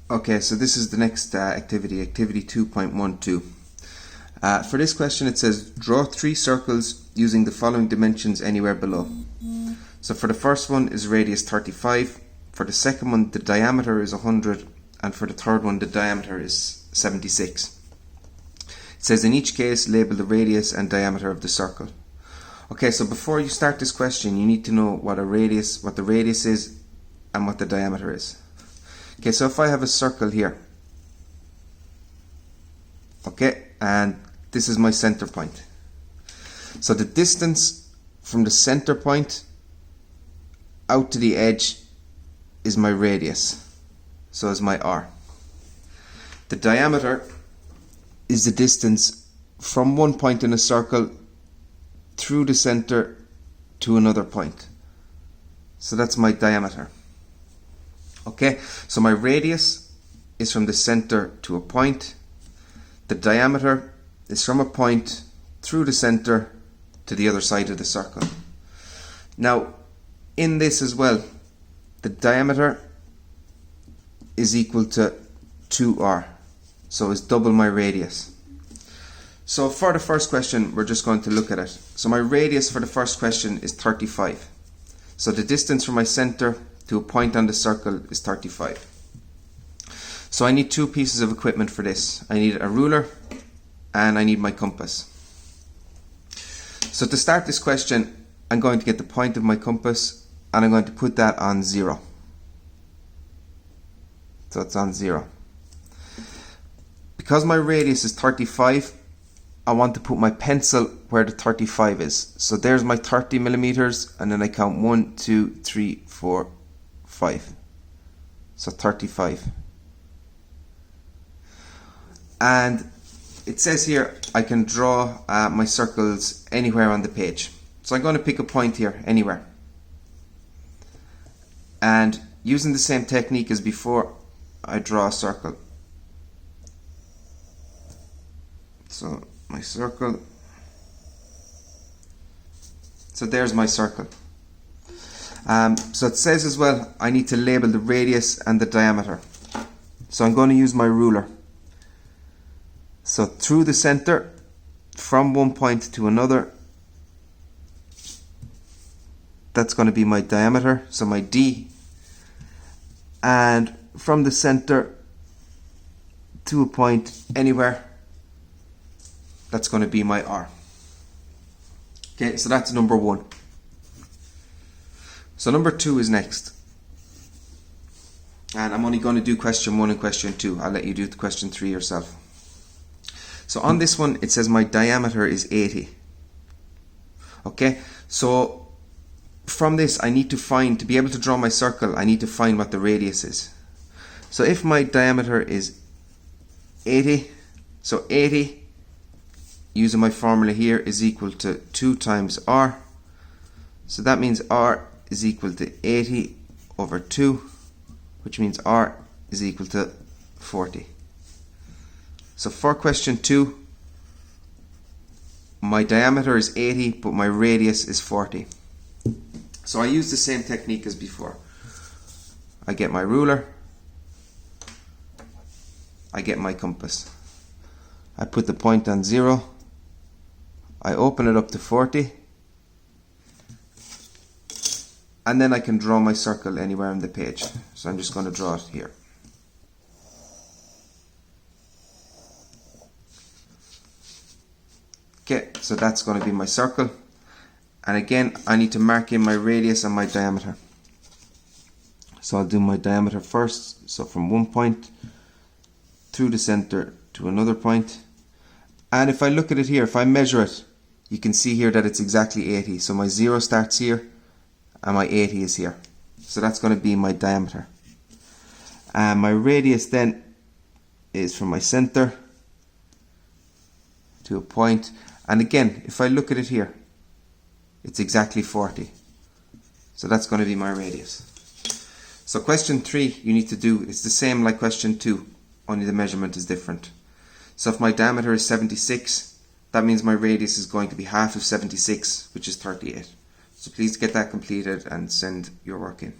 Okay, so this is the next activity, activity 2.12. For this question it says, draw 3 circles using the following dimensions anywhere below. So for the first one is radius 35, for the second one the diameter is 100, and for the third one the diameter is 76. It says in each case label the radius and diameter of the circle. Okay, so before you start this question you need to know what the radius is and what the diameter is. Okay, so if I have a circle here, okay, and this is my center point. So the distance from the center point out to the edge is my radius, so is my r. The diameter is the distance from one point in a circle through the center to another point. So that's my diameter. Okay, so my radius is from the center to a point. The diameter is from a point through the center to the other side of the circle. Now, in this as well, the diameter is equal to 2r, so it's double my radius. So for the first question, we're just going to look at it. So my radius for the first question is 35. So the distance from my center to a point on the circle is 35. So I need 2 pieces of equipment for this. I need a ruler and I need my compass. So to start this question, I'm going to get the point of my compass and I'm going to put that on 0. So it's on 0. Because my radius is 35, I want to put my pencil where the 35 is. So there's my 30 millimeters, and then I count 1, 2, 3, 4, 5. So 35. And it says here I can draw my circles anywhere on the page. So I'm going to pick a point here, anywhere. And using the same technique as before, I draw a circle. So my circle. So there's my circle. So it says as well I need to label the radius and the diameter. So I'm going to use my ruler. So through the center, from one point to another, that's going to be my diameter, so my d. And from the center to a point anywhere, that's going to be my r. Okay, so that's number 1. So number 2 is next. And I'm only going to do question 1 and question 2. I'll let you do question 3 yourself. So on this one, it says my diameter is 80. Okay, so from this, I need to find, to be able to draw my circle, I need to find what the radius is. So if my diameter is 80, so 80, using my formula here, is equal to 2 times r. So that means r is equal to 80 over 2, which means r is equal to 40. So for question 2, my diameter is 80, but my radius is 40. So I use the same technique as before. I get my ruler, I get my compass. I put the point on 0, I open it up to 40, and then I can draw my circle anywhere on the page. So I'm just going to draw it here. Okay, so that's going to be my circle. And again, I need to mark in my radius and my diameter. So I'll do my diameter first. So from one point through the center to another point. And if I look at it here, if I measure it, you can see here that it's exactly 80. So my 0 starts here and my 80 is here. So that's going to be my diameter. And my radius then is from my center to a point. And again, if I look at it here, it's exactly 40. So that's going to be my radius. So question 3 you need to do, it's the same like question 2, only the measurement is different. So if my diameter is 76, that means my radius is going to be half of 76, which is 38. So please get that completed and send your work in.